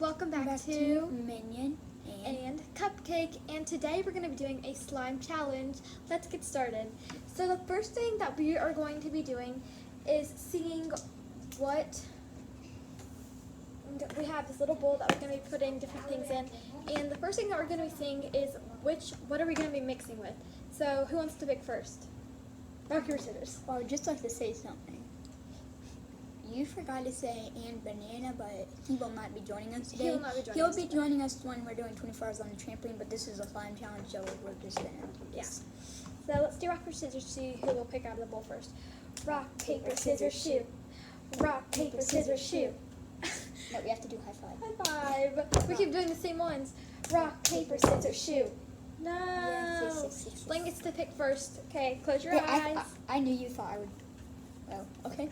welcome back to Minion and Cupcake, and today we're going to be doing a slime challenge. Let's get started. So the first thing that we are going to be doing is seeing what we have this little bowl that we're going to be putting different things in, and the first thing that we're going to be seeing is what are we going to be mixing with. So who wants to pick first? Rock, paper, scissors. Well, I would just like to say something. You forgot to say and banana, but he will not be joining us today. He will not be joining He'll us be today. joining us when we're doing 24 hours on the trampoline, but this is a slime challenge, so we're just gonna do this. So let's do rock, paper, scissors to see who will pick out of the bowl first. Rock, paper, scissors, shoot. Rock, paper, scissors, shoot. No, we have to do high five. High five. We keep doing the same ones. Rock, paper, scissors, shoot. No. Yes. Blaine gets to pick first. Okay, close your Yeah, eyes. I knew you thought I would. Well, okay.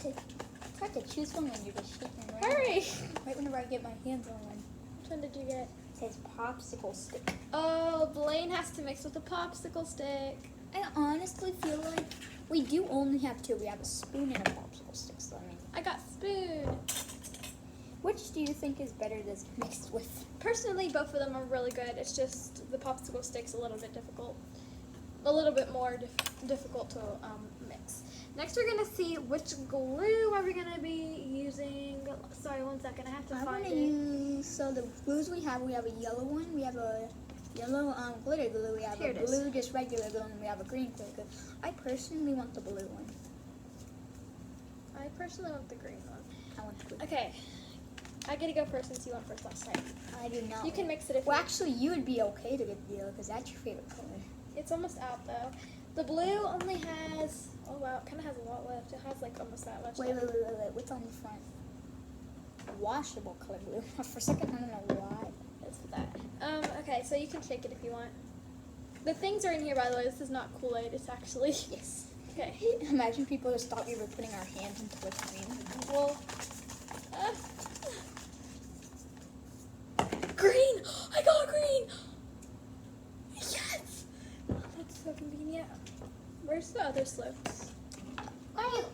It's hard to choose one when you're just shaking around. Hurry. Right whenever I get my hands on one. Which one did you get? It says popsicle stick. Oh, Blaine has to mix with a popsicle stick. I honestly feel like we do only have two. We have a spoon and a popsicle stick, so I mean. I got spoon. Which do you think is better to mix with? Personally, both of them are really good. It's just the popsicle stick's a little bit difficult. A little bit more difficult to mix. Next, we're gonna see which glue are we gonna be using. Sorry, 1 second. I have to find it. So the glues we have a yellow one. We have a yellow glitter glue. We have Here a it is. blue just regular glue, and we have a green glitter glue. I personally want the blue one. I personally want the green one. I want the blue. Okay, I get to go first since you went first last time. I do not. You can mix it if Well, you. actually, you would be okay to get the yellow because that's your favorite color. It's almost out though. The blue only has. Oh wow, it kind of has a lot left. It has like almost that much. Wait. left. What's on the front? Washable color glue. For a second, I don't know why. That's for that. Okay, so you can shake it if you want. The things are in here, by the way. This is not Kool-Aid. It's actually. Yes. Okay. Imagine people just thought we were putting our hands into the cream. Well. Green! I got green! Yes! Oh, that's so convenient. Where's the other slips?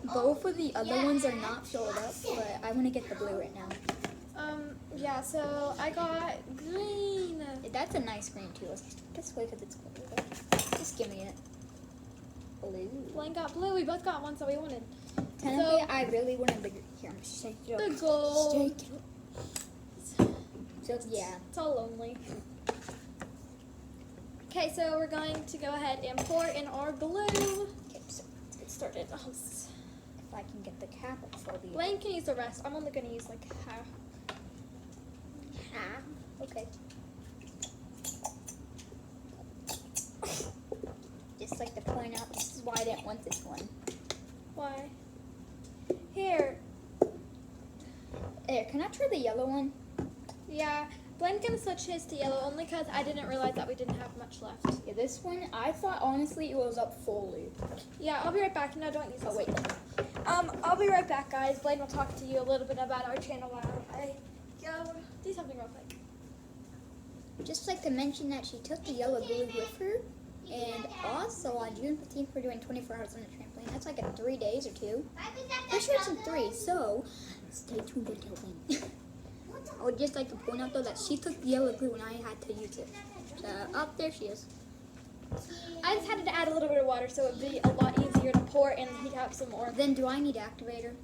Both of the other ones are not filled up, but I want to get the blue right now. Yeah, so I got green. That's a nice green too. Let's just this way because it's cool. Just give me it. Blue. Blaine got blue. We both got ones that we wanted. Technically, I really want a bigger. Here, I'm gonna shake it up. The gold. Shake it. So yeah. It's all lonely. Okay, so we're going to go ahead and pour in our glue. Okay, so Let's get started. Oh, if I can get the cap up for the Blaine can use the rest. I'm only going to use like half. half. Okay. Just like to point out, this is why I didn't want this one. Why? Here. There, can I try the yellow one? Yeah, Blaine's going to switch his to yellow only because I didn't realize that we didn't have much left. Yeah, this one, I thought honestly it was up fully. Yeah, I'll be right back. No, don't use this. Oh, wait. I'll be right back, guys. Blaine will talk to you a little bit about our channel while I go do something real quick. Just like to mention that she took the yellow glue with her. And also on June 15th, we're doing 24 hours on the trampoline. That's like in 3 days or 2. Pretty sure it's in 3, so stay tuned until then. I would just like to point out though that she took the yellow glue and I had to use it. Up there she is. I just had to add a little bit of water so it would be a lot easier to pour and heat up some more. Then do I need activator?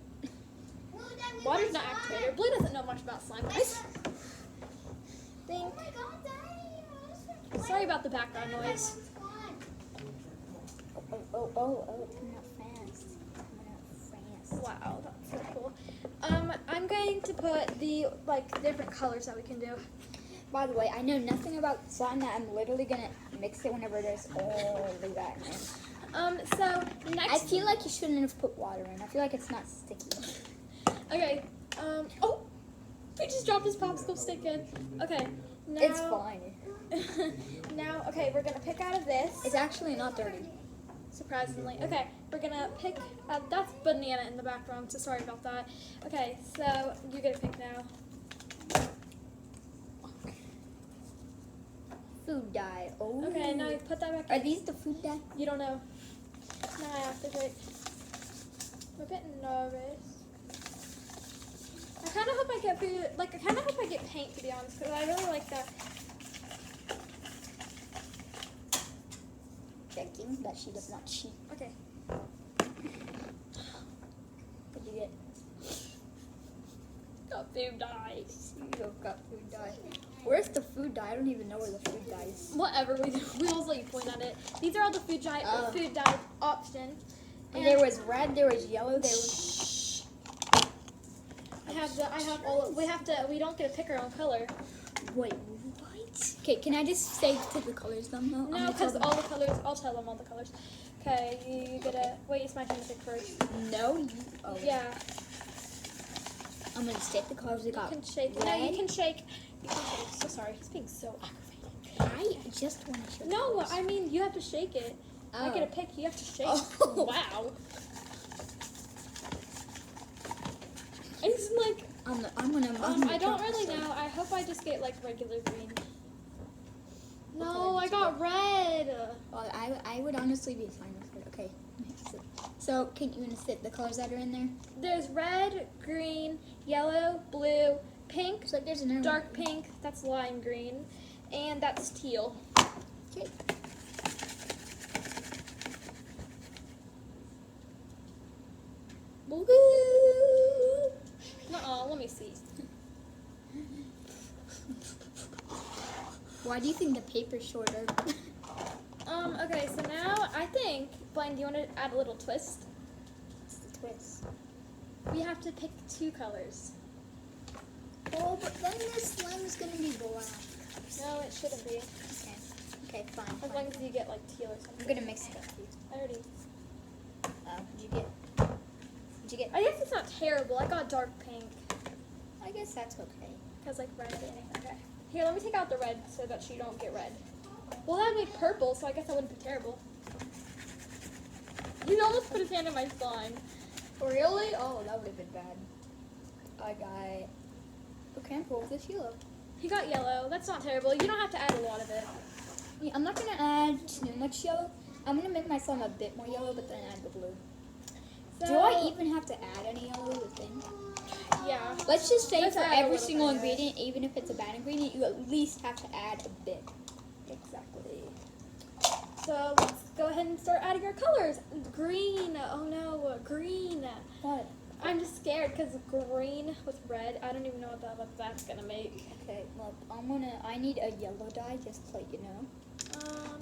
Water's not activator. Blue doesn't know much about slime, guys. Think. Sorry about the background noise. Oh, it's coming out fast. Coming out fast. Wow, that's so cool. I'm going to put the different colors that we can do. By the way, I know nothing about slime that I'm literally gonna mix it whenever there's all of that in. So next. I feel like you shouldn't have put water in. I feel like it's not sticky. Okay. Oh, we just dropped his popsicle stick in. Okay. Now, It's fine. Now, okay, we're gonna pick out of this. It's actually not dirty. Surprisingly. Okay, we're gonna pick. That's banana in the background, so sorry about that. Okay, so you get to pick now. Food dye. Oh. Okay, now you put that back Are in. these the food dye? You don't know. Now I have to wait. I'm a bit nervous. get food. Like, I kind of hope I get paint, to be honest, because I really like that. Checking that she does not cheat. Okay. What'd you get? Got food dye. You got food dye. Where's the food dye? I don't even know where the food dye is. Whatever, we always let you point at it. These are all the food dye options. And There was red, there was yellow, there was... we don't get to pick our own color. Wait, what? Okay, can I just say to the colors then though? No, because all the colors, I'll tell them all the colors. Okay, you get a, wait, it's my turn to pick first. No, you... Oh. Yeah. I'm gonna state the colors we got. You can shake. Red. No, you can shake. You can shake. So sorry, he's being so aggravating. I just want to show No, colors. I mean, you have to shake it. I get a pick, you have to shake. Oh. Wow. It's like, I'm gonna I don't really know. I hope I just get like regular green. No, I got red. Well, I would honestly be fine with it. Okay. So, can you gonna sit the colors that are in there? There's red, green, yellow, blue, pink, So there's another dark pink, that's lime green, and that's teal. Okay. Woo! Nuh-uh, let me see. Why do you think the paper's shorter? Okay, so now I think, Blaine, do you want to add a little twist? What's the twist? We have to pick 2 colors. Oh, but then this slime is gonna be black. No, it shouldn't be. Okay. Okay, fine. As long as you get like teal or something. I'm gonna mix it up for you. I already. What'd you get? What'd you get? I guess it's not terrible. I got dark pink. I guess that's okay. Because like red and okay. Here, let me take out the red so that you don't get red. Well, that would make purple, so I guess that wouldn't be terrible. You almost put his hand in my slime. Really? Oh, that would have been bad. I got... Okay, I'm cool with this yellow. He got yellow. That's not terrible. You don't have to add a lot of it. Yeah, I'm not gonna add too much yellow. I'm gonna make my slime a bit more yellow, but then add the blue. So, Do I even have to add any yellow to the thing? Yeah. Let's just say Let's for add a every little single bit of it. ingredient, even if it's a bad ingredient, you at least have to add a bit. Exactly. So let's go ahead and start adding our colors. Green. Oh no, green. What? I'm just scared because green with red. I don't even know what that's gonna make. Okay, well, I need a yellow dye, just to let you know.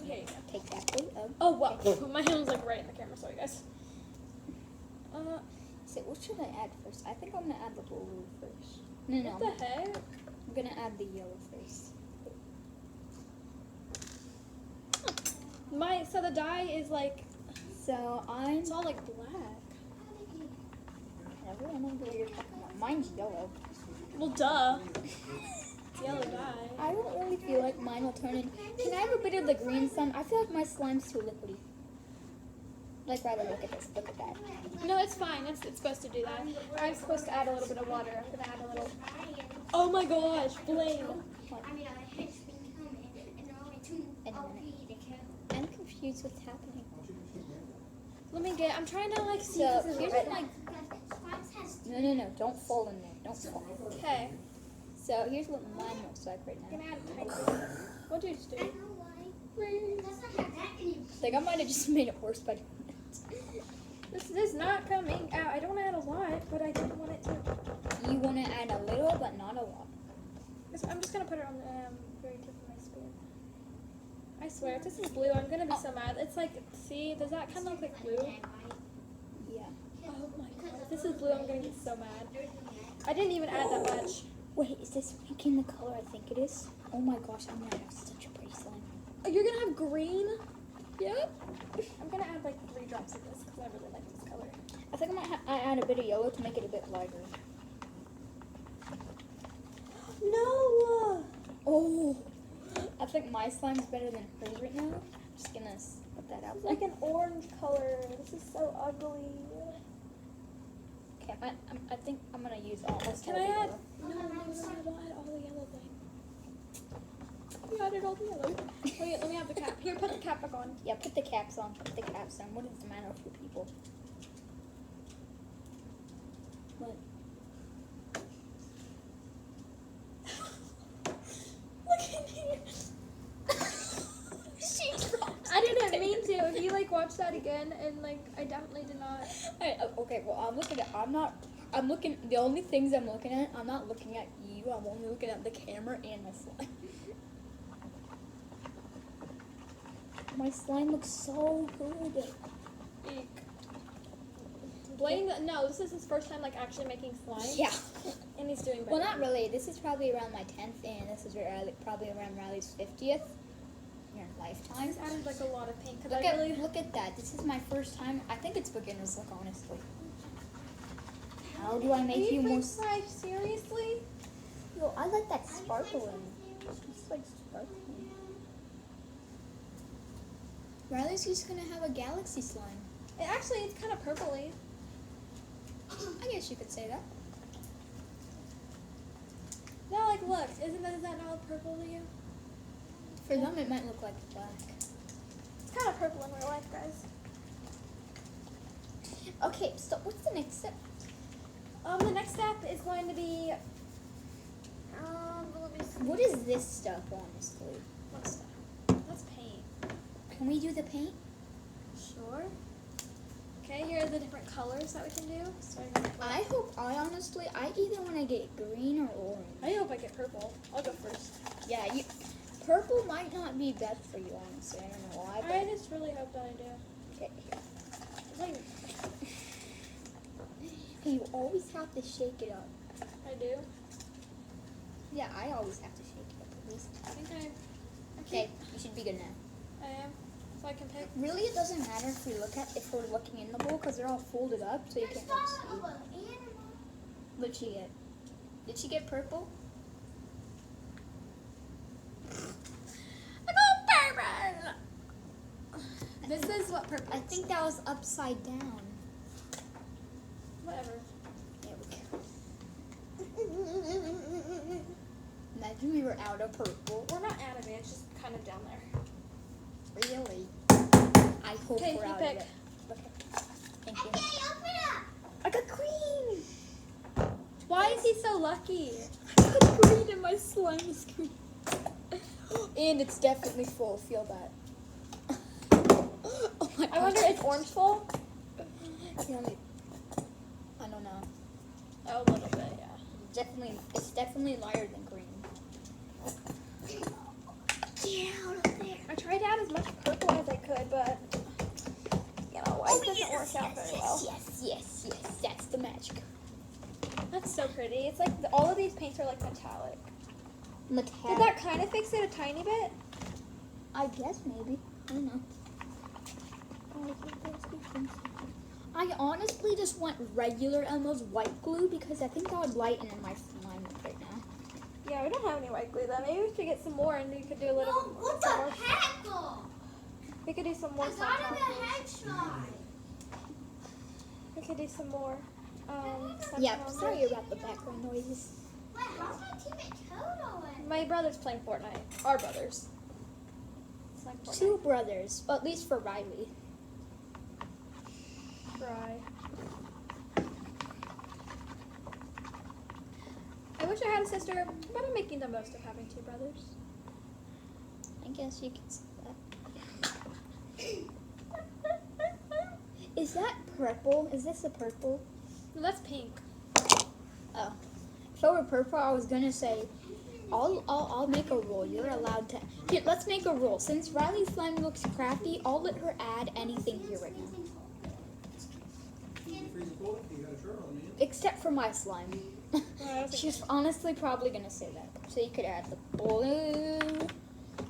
Here you go. Take that, please. Oh wow, my hand was like right in the camera. Sorry guys. So what should I add first? I think I'm gonna add the blue first. No, What the heck? I'm gonna add the yellow first. So the dye is like, So it's all like black. I really don't know what you're talking about. Mine's yellow. Well, duh. It's yellow dye. I don't really feel like mine will turn in. Can I have a bit of the green some? I feel like my slime's too liquidy. Like, rather look at this. Look at that. No, it's fine. It's supposed to do that. I'm supposed to add a little bit of water. I'm gonna add a little. Oh my gosh, Blaine. What? I'm confused what's happening. I'm trying to like see. So, if this is here's right. what my... No. Don't fall in there. Don't fall. Okay. So, here's what mine looks like right I'm now. gonna add a tiny bit. What do you just do? I think I might have just made it worse by doing it. This is not coming out. I don't add a lot, but I don't want it to. You want to add a little, but not a lot. I'm just gonna put it on the very tip of my spoon. I swear, if this is blue, I'm gonna be so mad. It's like, see, does that kind of look like blue? Yeah. Oh my god, if this is blue, I'm gonna get so mad. I didn't even add that much. Wait, is this making the color I think it is? Oh my gosh, I'm gonna have such a pretty slime. Oh, you're gonna have green? Yep. I'm gonna add like 3 drops of this because I really like this color. I think I might add a bit of yellow to make it a bit lighter. No! Oh, I think my slime's better than hers right now. I'm just gonna put that out It's there. like an orange color. This is so ugly. Okay, I think I'm gonna use almost Can all I the add? yellow. No, I don't add all the yellow thing. You added all the yellow. Wait, let me have the cap. Here, put the cap back on. Yeah, put the caps on. Put the caps on. What is the matter with you people? What? watched that again, and like I definitely did not. Okay, well I'm looking at. I'm looking. The only things I'm looking at. I'm not looking at you. I'm only looking at the camera and my slime. My slime looks so good. Eek. Blaine, no, this is his first time like actually making slime. Yeah. And he's doing better. Well, not really. This is probably around my 10th, and this is probably around Riley's 50th. Your I lifetime. just added like a lot of pink because Look at that. This is my first time. I think it's beginner's luck, honestly. How do I make you more? Seriously? Yo, I like that sparkling. It's just like sparkling. Riley's just gonna have a galaxy slime. It's kind of purpley. I guess you could say that. No, like look, is that not purple to you? For them, it might look like black. It's kind of purple in real life, guys. Okay, so what's the next step? The next step is going to be let me see. What is this stuff, honestly? What stuff? That's paint. Can we do the paint? Sure. Okay, here are the different colors that we can do. I either want to get green or orange. I hope I get purple. I'll go first. Yeah, purple might not be best for you, honestly. I don't know why. But I just really hope that I do. okay, here. It's like, You always have to shake it up. I do. Yeah, I always have to shake it up at least. Okay, you should be good now. I am. So I can pick. Really, it doesn't matter if we're looking in the bowl because they're all folded up, so you can't really see. What'd she get? Did she get purple? I got purple! This is what purple I is. think that was upside down. Whatever. There we go. Imagine we were out of purple. We're not out of it, it's just kind of down there. Really? I hope Okay, we're you out pick. of it. Okay. Thank you. I got green! Why is he so lucky? I got green and my slime is green. And it's definitely full. Feel that. Oh my god. I wonder if orange full? Yeah, I don't know. Oh, a little bit, yeah. It's definitely lighter than green. Get out of there. I tried to add as much purple as I could, but white doesn't work out very well. Yes. That's the magic. That's so pretty. It's like all of these paints are like metallic. Did that kind of fix it a tiny bit? I guess maybe. I don't know. I honestly just want regular Elmo's white glue because I think that would lighten my slime up right now. Yeah, we don't have any white glue though. Maybe we should get some more and we could do a little What some the more. heck? We could do some more I got sunflower a glue. headshot. We could do some more. Yeah, sunflower sorry glue. about the background noises. Wait, how's my teammate Toto in? My brother's playing Fortnite. Our brothers. It's like Fortnite. 2 brothers, at least for Riley. Try. I wish I had a sister, but I'm making the most of having 2 brothers. I guess you could say that. Is that purple? Is this a purple? No, that's pink. Oh. If it were purple, I was gonna say, I'll make a rule. You're allowed to. Here, let's make a rule. Since Riley's slime looks crafty, I'll let her add anything here right now. Except for my slime. She's honestly probably gonna say that. So you could add the blue.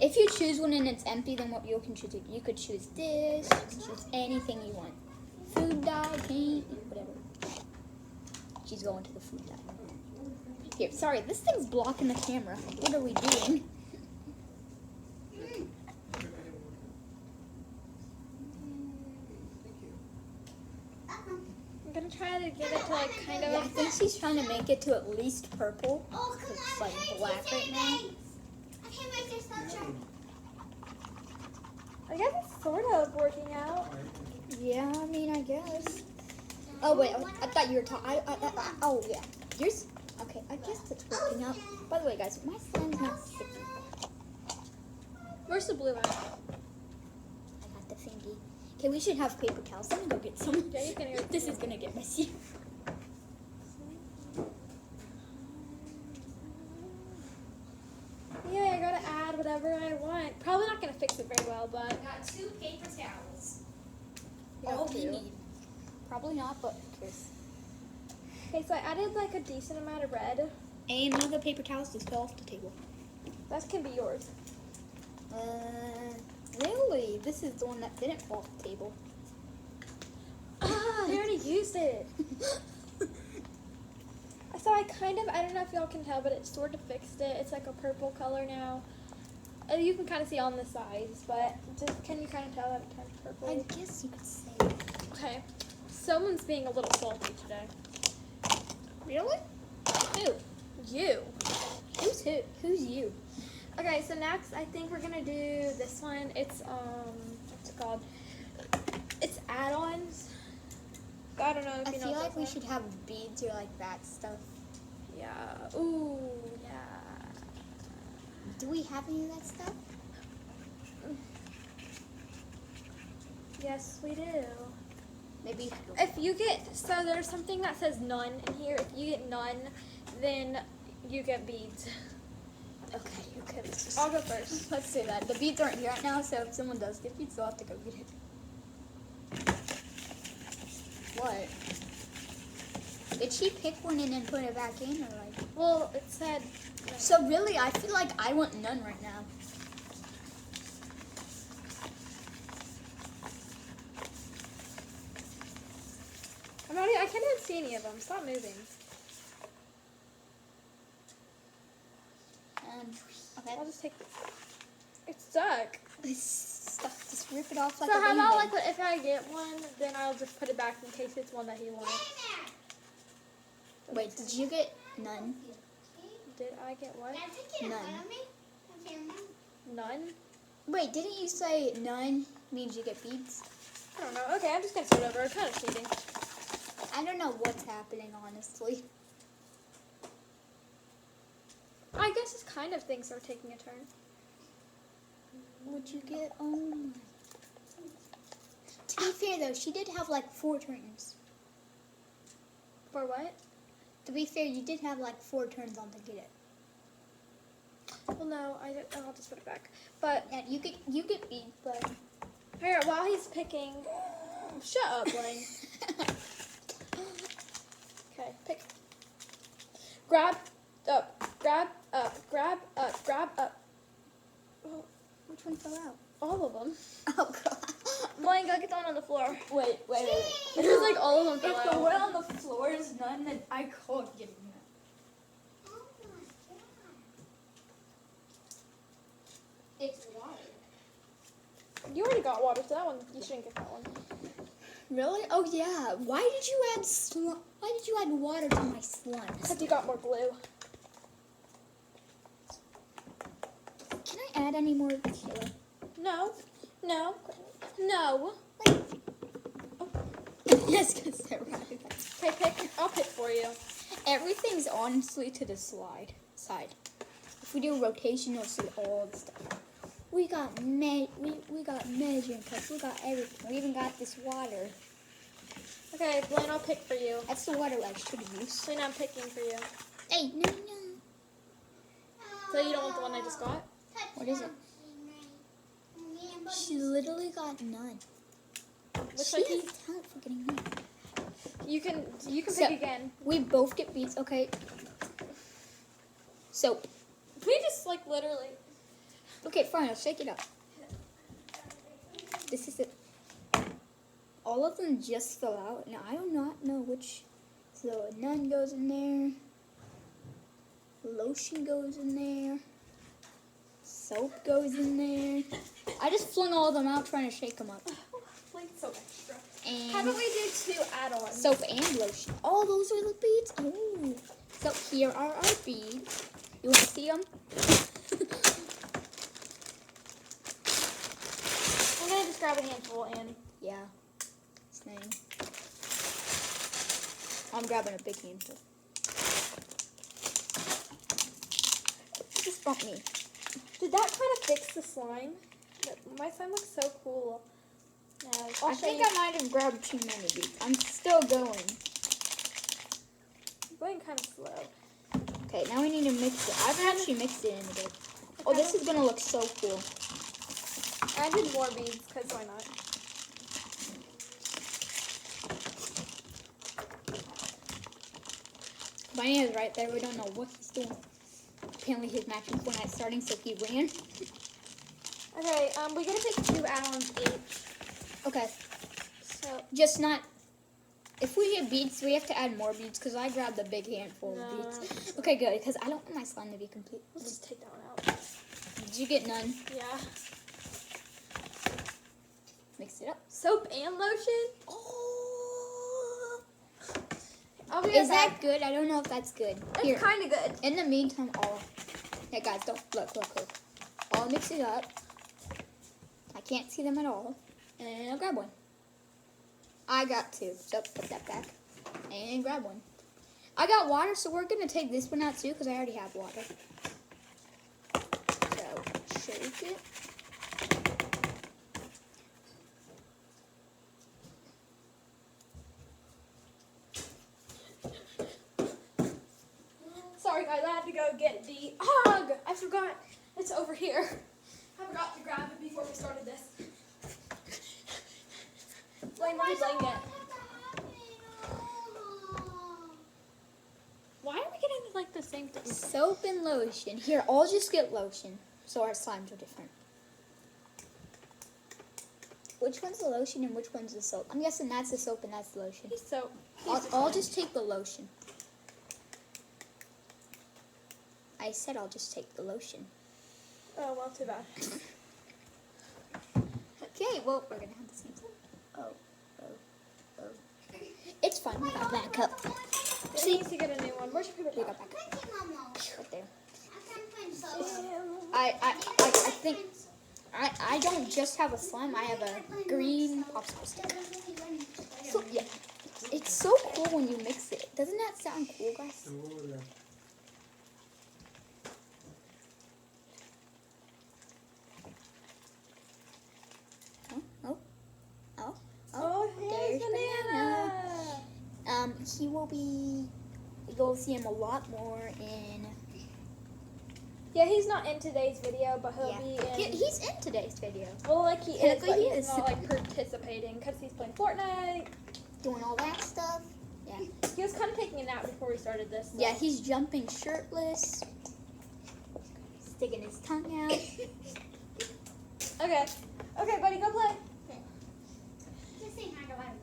If you choose one and it's empty, then what you can choose? You could choose this. You can choose anything you want. Food dye, paint, whatever. She's going to the food dye. Here, sorry, this thing's blocking the camera. What are we doing? I'm gonna try to get it to like kind Yeah, I of. think she's trying to make it to at least purple. Oh, come It's on, like I can't black say right now. names. I can't make this sweatshirt. I guess it's sort of working out. Yeah, I mean, I guess. Oh wait, I thought you were talking. Oh yeah, yours. Okay, I guess it's working out. By the way, guys, my slime's not sticky. Where's the blue one? I got the thingy. Okay, we should have paper towels. Let me go get some. Yeah, you can hear This is gonna get messy. Yeah, I gotta add whatever I want. Probably not gonna fix it very well, but Got 2 paper towels. you have All we to. need. Probably not, but Chris. Okay, so I added like a decent amount of red. And one of the paper towels just fell off the table. That can be yours. Really? This is the one that didn't fall off the table. Ah, I already used it. So I don't know if y'all can tell, but it sort of fixed it. It's like a purple color now. You can kind of see on the sides, but can you kind of tell that it turned purple? I guess you could say. Okay. Someone's being a little salty today. Really? Who? You. Who's who? Who's you? Okay, so next I think we're gonna do this one. It's what's it called? It's add-ons. I don't know if I you know. feel what like we those should have beads or like that stuff. are. Yeah. Ooh. Yeah. Do we have any of that stuff? Yes, we do. Maybe. If you get there's something that says none in here. If you get none, then you get beads. Okay, let's just. I'll go first. Let's say that. The beads aren't here right now, so if someone does get beads, they'll have to go get it. What? Did she pick one and then put it back in, or like? Well, it said. So really, I feel like I want none right now. I can't even see any of them. Stop moving. Okay. I'll just take this. It's stuck. This stuff, just rip it off like So a how about Band-Aid. like if I get one, then I'll just put it back in case it's one that he wants. Wait, did you get none? Did I get what? None. None? Wait, didn't you say none means you get beads? I don't know. Okay, I'm just gonna start over. Kind of cheating. I don't know what's happening, honestly. I guess it's kind of things are taking a turn. What'd you get? Oh. To be fair though, she did have like 4 turns. For what? To be fair, you did have like 4 turns on to get it. Well, no, I'll just put it back. But Yeah, you get beads, but here, while he's picking, shut up, Blaine. Okay, pick. Grab up, grab up, grab up, grab up. Oh, which one fell out? all of them. Oh god. Blaine, go get the one on the floor. Wait. It was like all of them fell If the out. one on the floor is none, then I can't get it. It's water. You already got water, so that one you shouldn't get that one. Really? Oh yeah. Why did you add water to my slime? Except you got more glue. Can I add any more Sheila? No. Yes, because they're right. Okay, pick. I'll pick for you. Everything's honestly to the side. If we do a rotation, you'll see all the stuff. We got we got measuring cups. We got everything. We even got this water. Okay, Blaine, I'll pick for you. That's the water I should have used. Blaine, I'm picking for you. Hey, no. So you don't want the one I just got? What is it? She literally got none. Looks She like has talent for getting none. you can So- pick again. We both get beads. Okay. Soap. We just like literally. Okay, fine. I'll shake it up. This is it. All of them just fell out. Now I do not know which. So none goes in there. Lotion goes in there. Soap goes in there. I just flung all of them out trying to shake them up. Like so extra. And How about we do 2 add-ons? soap and lotion. Oh, those are the beads. Oh. So here are our beads. You want to see them? I'm gonna just grab a handful and. Yeah. Same. I'm grabbing a big handful. Just bump me. Did that kind of fix the slime? My slime looks so cool. I think I might have grabbed too many beads. I'm still going. I'm going kind of slow. Okay, now we need to mix it. I haven't actually mixed it in a bit. Oh, this is gonna look so cool. I did more beads because why not? Bunny is right there. We don't know what he's doing. Apparently his match was Fortnite starting, so he ran. Okay, we're gonna pick 2 add-ons each. Okay, So just not. If we get beads, we have to add more beads because I grabbed a big handful No. of beads. Okay, good, because I don't want my slime to be complete. let's just take that one out. Did you get none? Yeah. Mix it up. Soap and lotion. Oh, I'll be is right that back. good? I don't know if that's good. Here. It's kind of good. In the meantime, yeah, guys, don't look. I'll mix it up. I can't see them at all, and I'll grab one. I got 2, so put that back and grab one. I got water, so we're gonna take this one out too because I already have water. So shake it. Sorry guys, I had to go get the hog. I forgot. It's over here. I forgot to grab it before we started this. Blame me, blame it. Why are we getting like the same thing? Soap and lotion. Here, I'll just get lotion, so our slimes are different. Which one's the lotion and which one's the soap? I'm guessing that's the soap and that's the lotion. So I'll just take the lotion. I said I'll just take the lotion. Oh well, too bad. Okay, well, we're gonna have the same thing. Oh. It's fine, we got backup. She needs to get a new one. Where's your paper We towel? got backup. Right there. Damn. I think I don't just have a slime, I have a green popsicle stick. So yeah. It's so cool when you mix it. Doesn't that sound cool, guys? Oh, There's banana. He will be. You'll see him a lot more in. Yeah, he's not in today's video, but he'll be in. He's in today's video. Well, like he is, Technically but he he's is. not like participating because he's playing Fortnite. Doing all that stuff. Yeah. He was kind of taking a nap before we started this. So. Yeah, he's jumping shirtless. Sticking his tongue out. Okay. Okay, buddy, go play. Just saying hi to everyone.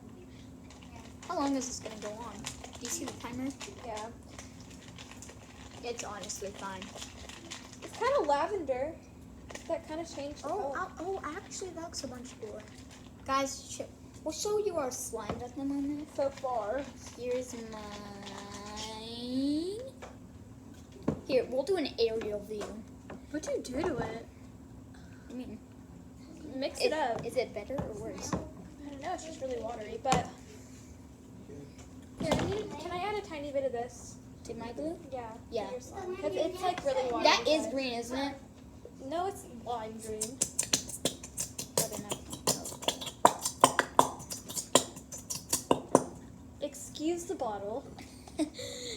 How long is this gonna go on? Do you see the timer? Yeah. It's honestly fine. It's kind of lavender. That kind of changed the color. Actually, that looks a bunch cooler. Guys, we'll show you our slimes at the moment. So far. Here's mine. Here, we'll do an aerial view. What'd you do to it? I mean, Mix it up. Is it better or worse? I don't know, it's just really watery, but... Here, can I add a tiny bit of this? To my glue? Yeah. Yeah. To your slime. 'Cause it's like really watery. That is but- green, isn't it? No, it's lime green. Excuse the bottle.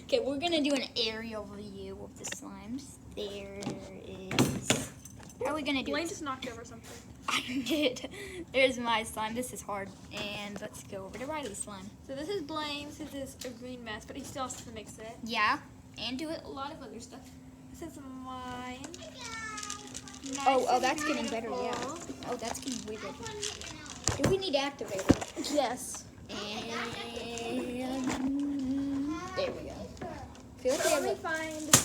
Okay, we're gonna do an aerial view of the slimes. There is. How are we gonna do Blaine it? just knocked over something. I did. There's my slime. This is hard. And let's go over to Riley's slime. So this is Blaine's. This is a green mess, but he still has to mix it. Yeah, and do a lot of other stuff. This is mine. Nice Oh, and that's getting better, yeah. beautiful. Oh, that's getting way better. Do we need to activate it? Yes. And there we go. Feel like we Let have me a, find.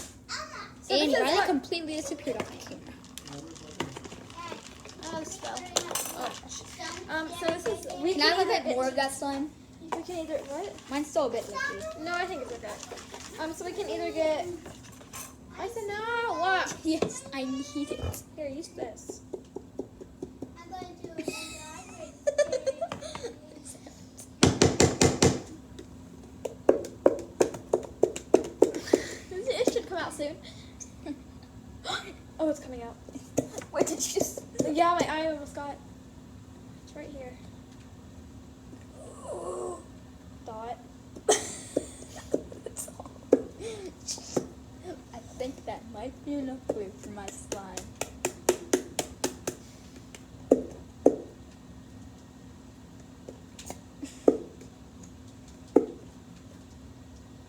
So and this is Riley what- completely disappeared off the camera. Oh, stuff. Oh. So this is. We Can I have a either bit more of that slime? We can either what? Mine's still a bit liquidy. No, I think it's okay. So we can either get. I said no. What? Yes, I need it. Here, use this. I'm going to It should come out soon. Oh, it's coming out. What did you just? Yeah, my eye almost got. It's right here. I feel no glue for my slime.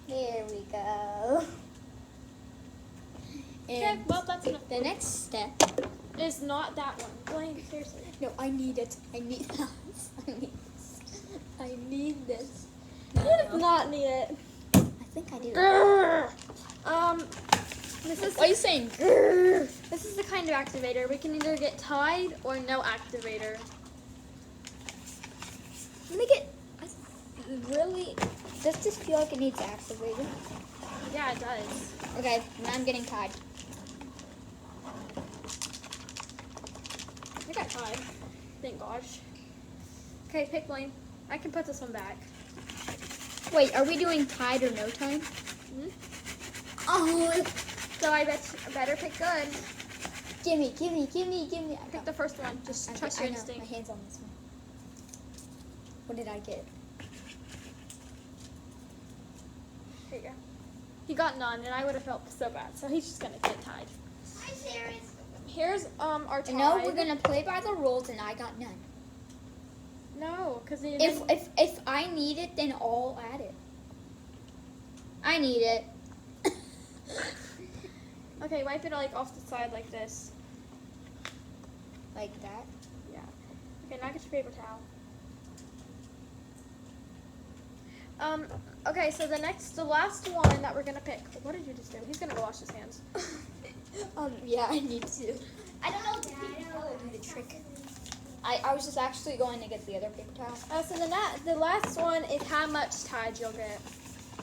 There we go. Okay, And well, that's enough. the next step. Is not that one. Blaine, seriously. No, I need it. I need this. I need this. I need this. You did not need it. I think I do. Grrr. This is What are you saying? this is the kind of activator. We can either get tied or no activator. Let me get. Really? Does this feel like it needs activated? Yeah, it does. Okay, now I'm getting tied. I got tied. Thank gosh. Okay, pick Blaine. I can put this one back. Wait, are we doing tied or no time? Hmm? Oh, So I better pick good. gimme. I Pick the first one. Just trust your I know. My instinct. hand's on this one. What did I get? Here you go. He got none, and I would have felt so bad. So he's just gonna get tied. I'm serious. Here's our tie. No, we're gonna play by the rules, and I got none. No, because If I need it, then I'll add it. I need it. Okay, wipe it like off the side like this. Like that. Yeah. Okay, now get your paper towel. Okay, so the last one that we're gonna pick. What did you just do? He's gonna go wash his hands. Yeah, I need to. I don't know, Dad. Do the trick. I was just actually going to get the other paper towel. So the last one is how much tied you'll get.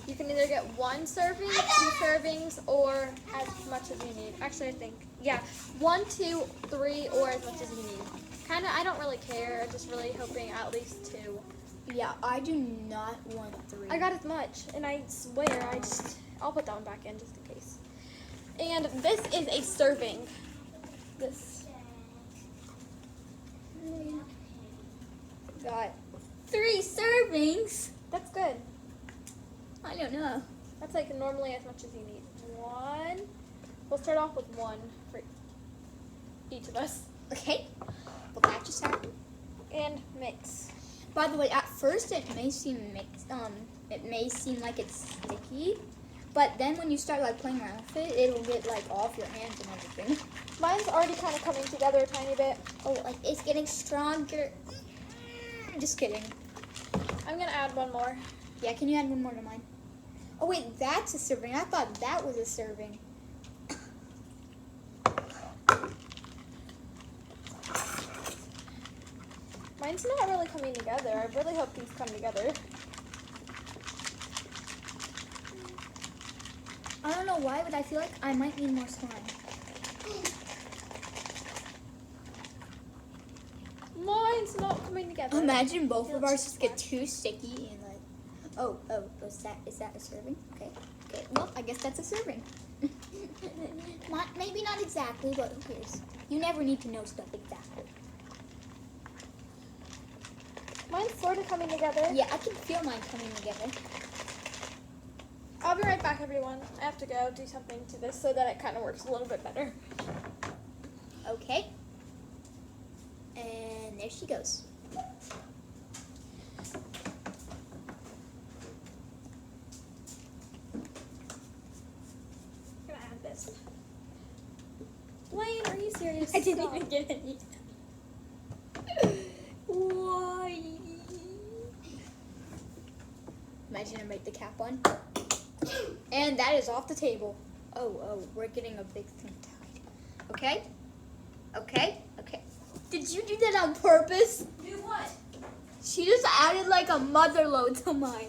You can either get 1 serving, 2 servings, or as much as you need. Actually, I think, yeah, 1, 2, 3, or as much as you need. Kinda, I don't really care. I'm just really hoping at least 2. Yeah, I do not want 3. I got as much, and I swear, I'll put that one back in just in case. And this is a serving. This. Got 3 servings. That's good. I don't know. That's like normally as much as you need. 1. We'll start off with 1 for each of us. Okay. Well, that just happened. And mix. By the way, at first it may seem like it's sticky, but then when you start like playing around with it, it'll get like off your hands and everything. Mine's already kind of coming together a tiny bit. Oh, like it's getting stronger. Just kidding. I'm gonna add 1 more. Yeah, can you add 1 more to mine? Oh wait, that's a serving. I thought that was a serving. Mine's not really coming together. I really hope these come together. I don't know why, but I feel like I might need more slime. Mine's not coming together. Imagine both of ours just get too sticky and like, oh, is that a serving? Okay, well, I guess that's a serving. Maybe not exactly, but who cares? You never need to know stuff exactly. Mine's sort of coming together. Yeah, I can feel mine coming together. I'll be right back, everyone. I have to go do something to this so that it kind of works a little bit better. Okay. And there she goes. I'm gonna add this. Blaine, are you serious? I didn't Stop. even get any. Why? Imagine I make the cap on. And that is off the table. Oh, we're getting a big thing tied. Okay. Did you do that on purpose? Do what? She just added like a mother load to mine.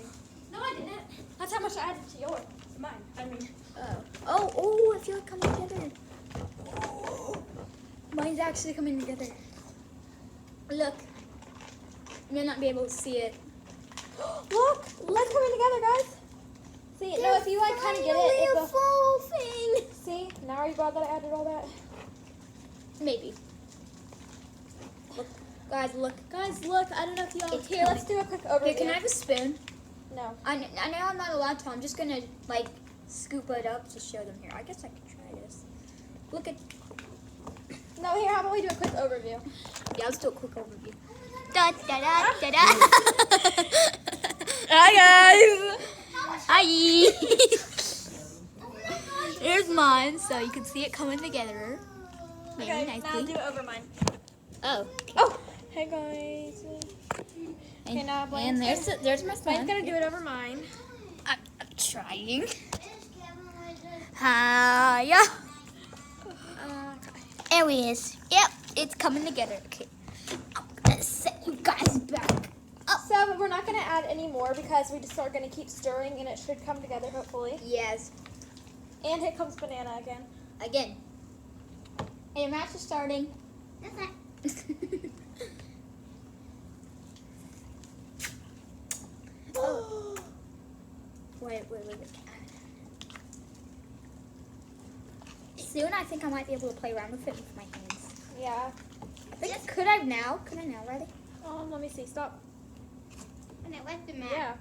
No, I didn't. That's how much I added to yours. To mine. I mean. Oh, I feel it coming together. Mine's actually coming together. Look. You may not be able to see it. Look, let's coming together, guys. See, no, if you like kind of get it, it's a full thing. See, now are you glad that I added all that? Maybe. Look, guys, look. I don't know if you all It's here. Let's do a quick overview. Okay, can I have a spoon? No. I know I'm not allowed to. I'm just gonna like scoop it up to show them here. I guess I could try this. Look at. No, here, how about we do a quick overview? Yeah, let's do a quick overview. Da da da da da. Hi, guys! Hi. Here's mine, so you can see it coming together. Very Okay, nicely. now do it over mine. Oh. Oh! Hey, guys. Okay, now And Blaine's there's my Blaine's son. gonna do it over mine. I'm trying. Hiya. Anyways, yep, it's coming together. Okay, I'm gonna set you guys back. So we're not gonna add any more because we just are gonna keep stirring and it should come together hopefully. Yes. And here comes banana again. Again. And your match is starting. That's not. Oh. Wait. Soon I think I might be able to play around with it with my hands. Yeah. I think, could I now, Riley? Let me see. Stop. And it went the map. Yeah.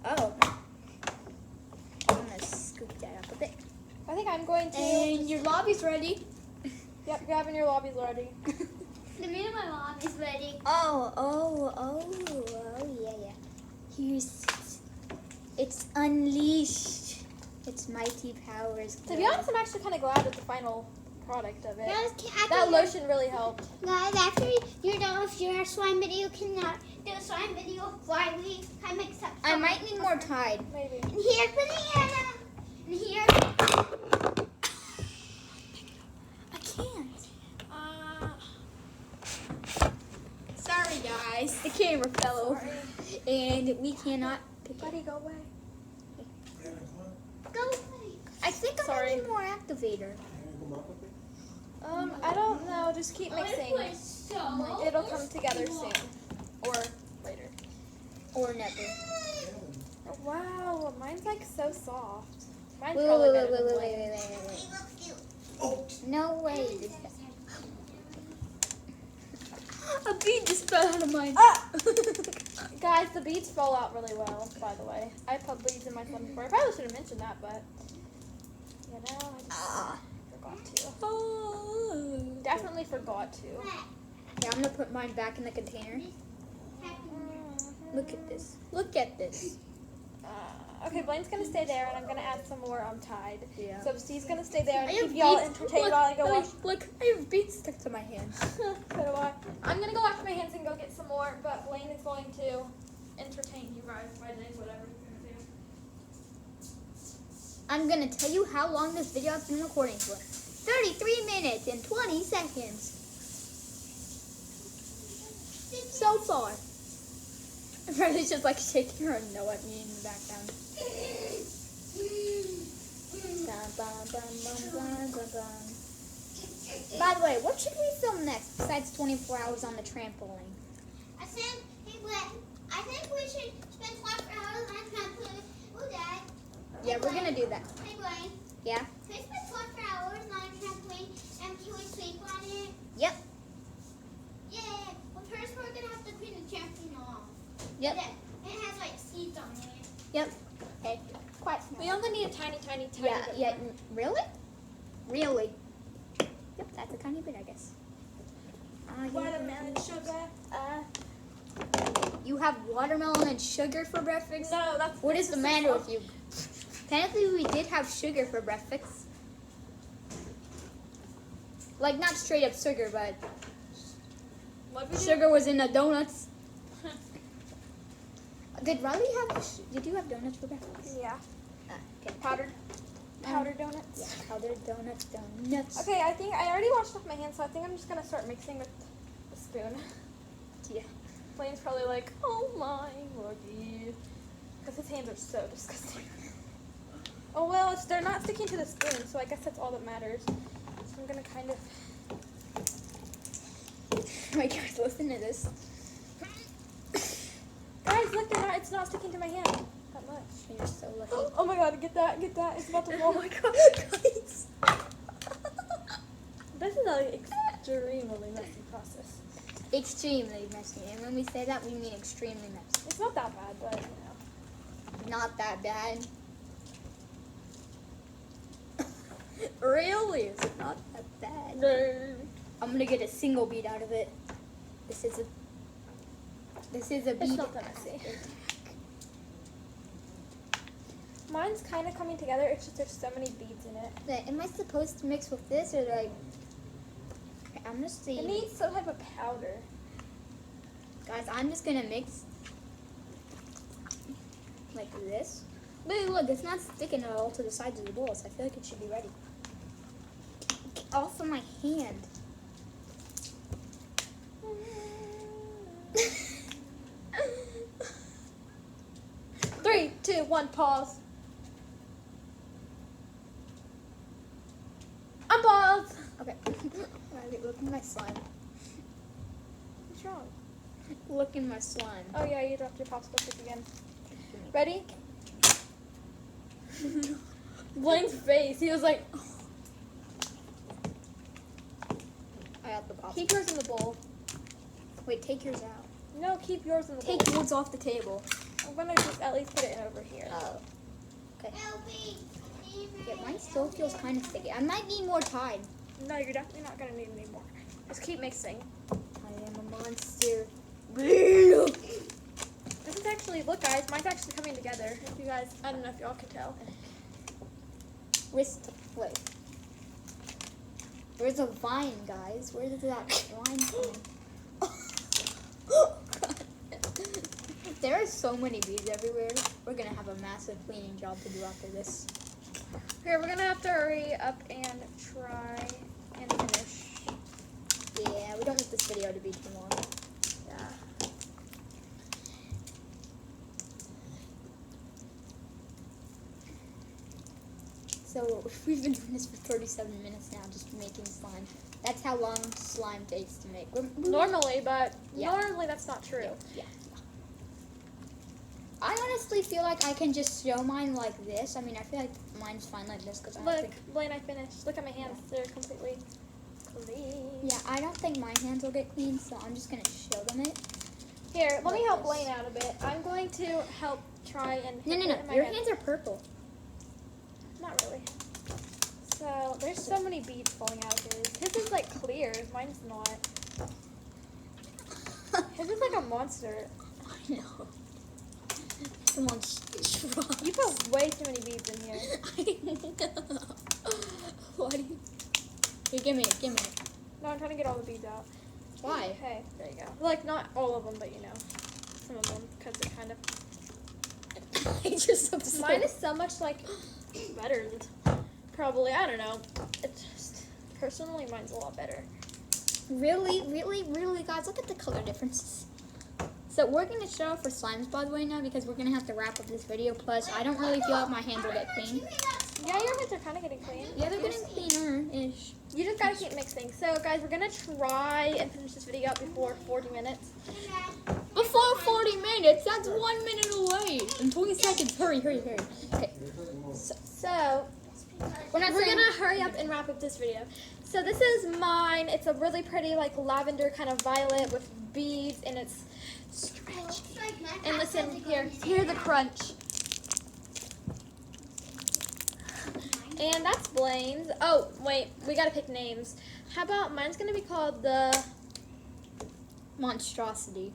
Oh. I'm gonna scoop that up a bit. I think I'm going to. And your lobby's ready. Yep, grabbing your lobbies already. The minute my mom is ready. Oh, yeah. Here's, it's unleashed. Its mighty powers. To be honest, I'm actually kind of glad with the final product of it. Guys, That lotion really helped. Guys, after you're done with your slime video, can do a slime video while I mix up. I might need more Tide. Maybe. And here's banana. And here. I can't. Sorry, guys. The camera fell over. And we cannot pick it. Buddy, go away. Go. I think I Sorry. might need more activator. I don't know. Just keep mixing. It'll come together soon. Or later. Or never. Oh, wow, mine's like so soft. Mine's Wait. probably better than Blaine's. No way. A bead just fell out of mine. Ah! Guys, the beads fall out really well, by the way. I put beads in my phone before. I probably should have mentioned that, but you know, I just forgot to. Definitely forgot to. Yeah, I'm gonna put mine back in the container. Look at this. Look at this. Okay, Blaine's gonna stay there, and I'm gonna add some more Tide. Yeah. So Steve's gonna stay there and I have keep y'all beads. entertained Look, while I go wash. Look, I have beads stuck to my hand. So do I. I'm gonna go wash my hands and go get some more, but Blaine is going to entertain you guys by doing whatever he's gonna do. I'm gonna tell you how long this video has been recording for. 33 minutes and 20 seconds. So far. Riley's just like shaking her no at me in the background. By the way, what should we film next besides 24 hours on the trampoline? I think we should spend 12 hours on trampoline. Oh, Dad. Yeah, we're gonna do that. Hey, Blaine. Yeah? Can we spend 12 hours on a trampoline and can we sleep on it? Yep. Yeah. Well, first we're gonna have to clean the trampoline off. Yep. It has like seeds on it. Yep. Okay. Quite small. We only need a tiny bit Yeah. more. Really? Really? Yep, that's a tiny bit, I guess. Watermelon sugar. You have watermelon and sugar for breakfast? No, that's. What is the matter with you? Technically, we did have sugar for breakfast. Like, not straight up sugar, but What we sugar was in the donuts. Did Riley have, did you have donuts for breakfast? Yeah. Okay. Powdered donuts. Yeah, powdered donuts. Okay, I think I already washed off my hands, so I think I'm just gonna start mixing with a spoon. Yeah. Blaine's probably like, oh my lordy, because his hands are so disgusting. Oh well, they're not sticking to the spoon, so I guess that's all that matters. So I'm gonna kind of. Wait, guys, listen to this. Guys, look, it's not sticking to my hand that much. You're so lucky. Oh my god, get that, it's about to fall. Oh my god, guys. This is an extremely messy process. Extremely messy. And when we say that, we mean extremely messy. It's not that bad, but you know. Not that bad. Really? It's not that bad. No. I'm gonna get a single bead out of it. This is a bead. It's not that messy. Mine's kind of coming together. It's just there's so many beads in it. Am I supposed to mix with this or like? I'm gonna see. It needs some type of powder. Guys, I'm just gonna mix like this. But look, it's not sticking at all to the sides of the bowl, so I feel like it should be ready. Off of my hand. 3, 2, 1, pause. Unpause. Okay. Alright, look at my slime. What's wrong? Look in my slime. Oh yeah, you dropped your popsicle stick again. Ready? Blaine's face. He was like, I got the popsicle. keep yours in the bowl. Wait, take yours out. No, keep yours in the bowl. Take yours off the table. I'm gonna just at least put it in over here. Oh. Okay. Yeah, mine still feels kind of sticky. I might need more Tide. No, you're definitely not gonna need any more. Just keep mixing. I am a monster. This is actually, look guys, mine's actually coming together. If you guys, I don't know if y'all can tell. Wait. Where's the vine, guys? Where did that vine come? There are so many beads everywhere. We're gonna have a massive cleaning job to do after this. Here, we're gonna have to hurry up and try and finish. Yeah, we don't want this video to be too long. Yeah. So we've been doing this for 37 minutes now, just making slime. That's how long slime takes to make. Normally, but Yeah. normally that's not true. Yeah. I honestly feel like I can just show mine like this. I mean, I feel like mine's fine like this because I don't Look, think. Blaine, I finished. Look at my hands; they're completely clean. Yeah, I don't think my hands will get clean, so I'm just gonna show them it. Here, let me Like help this. Blaine out a bit. I'm going to help try and. No, put it in my Your hand. hands are purple. Not really. So there's so many beads falling out of his. His is like clear. Mine's not. His is like a monster. I know. Come on, try. You put way too many beads in here. Why do you? Here, give me it. No, I'm trying to get all the beads out. Why? Okay, there you go. Like not all of them, but you know, some of them, because it kind of. It's just so slow. Mine is so much like better. Probably, I don't know. It's just personally, mine's a lot better. Really, guys, look at the color differences. So we're going to show off for slimes, by the way, now, because we're going to have to wrap up this video. Plus, I don't really feel like my hands will get clean. Yeah, your hands are kind of getting clean. Yeah, they're getting cleaner-ish. You just gotta keep mixing. So, guys, we're gonna try and finish this video up before 40 minutes. Before 40 minutes? That's 1 minute away. In 20 seconds. Hurry. Okay. So We're gonna hurry up and wrap up this video. So this is mine. It's a really pretty, like, lavender kind of violet with beads, and it's stretchy. And listen, hear the crunch. And that's Blaine's. Oh, wait, we gotta pick names. How about mine's gonna be called the Monstrosity.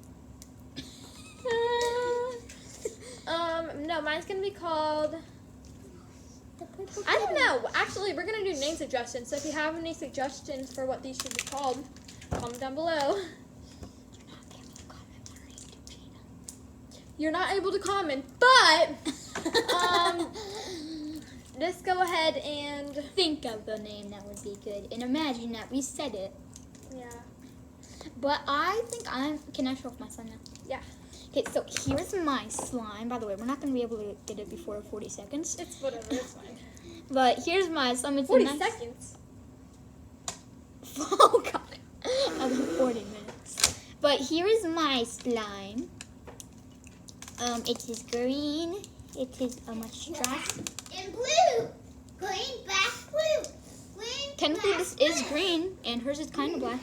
No, mine's gonna be called, I don't know. Actually, we're gonna do name suggestions. So if you have any suggestions for what these should be called, comment down below. You're not able to comment, but just go ahead and Think of the name that would be good. And imagine that we said it. yeah. But I think can I show off my slime now? Yeah. Okay, so here's my slime. By the way, we're not going to be able to get it before 40 seconds. It's whatever. It's fine. But here's my slime. It's 40 a nice... seconds. Oh, God. About 40 minutes. But here is my slime. It is green. It is a monstrosity. In blue. Green, black, blue. Green, Technically, black, this is blue. green, and hers is kind of black.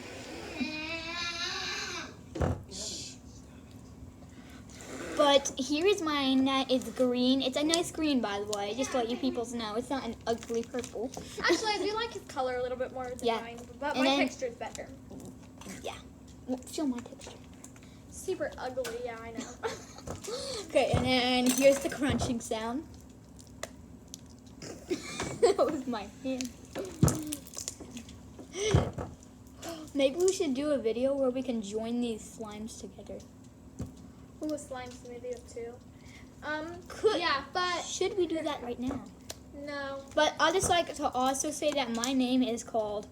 But But here is mine that is green. It's a nice green, by the way, just to let you people know. It's not an ugly purple. Actually, I do like his color a little bit more than Yeah. mine, but And my then- texture is better. Yeah. Well, show my texture. Super ugly, yeah, I know. Okay, and then here's the crunching sound. That was my hand. Maybe we should do a video where we can join these slimes together. Ooh, slime smoothie too. Could- Yeah, but Should we do that right now? no. But I'd just like to also say that my name is called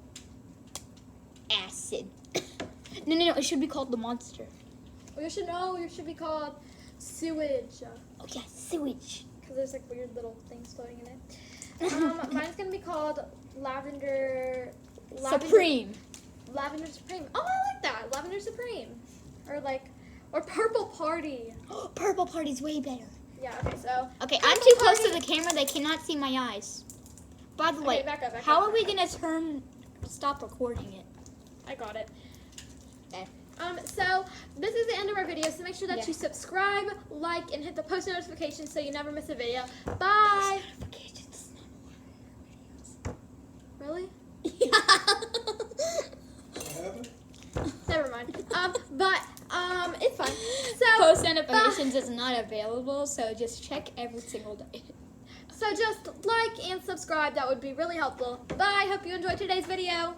Acid. No, it should be called the Monster. You should know. You should be called Sewage. Oh yeah, Sewage. Because there's like weird little things floating in it. Mine's gonna be called Lavender Supreme. Lavender Supreme. Oh, I like that. Lavender Supreme. Or Purple Party. Purple Party's way better. Yeah, okay, so. Okay, I'm Purple too close Party- to the camera. They cannot see my eyes. By the Okay, way, back up, how back are we up. gonna stop recording it? I got it. Okay. So this is the end of our video, so make sure that Yeah. you subscribe, like, and hit the post notifications so you never miss a video. Bye! Notifications. Really? Yeah. What happened? Never mind. It's fine. So, Post notifications is not available, so just check every single day. so just like and subscribe. That would be really helpful. Bye. Hope you enjoyed today's video.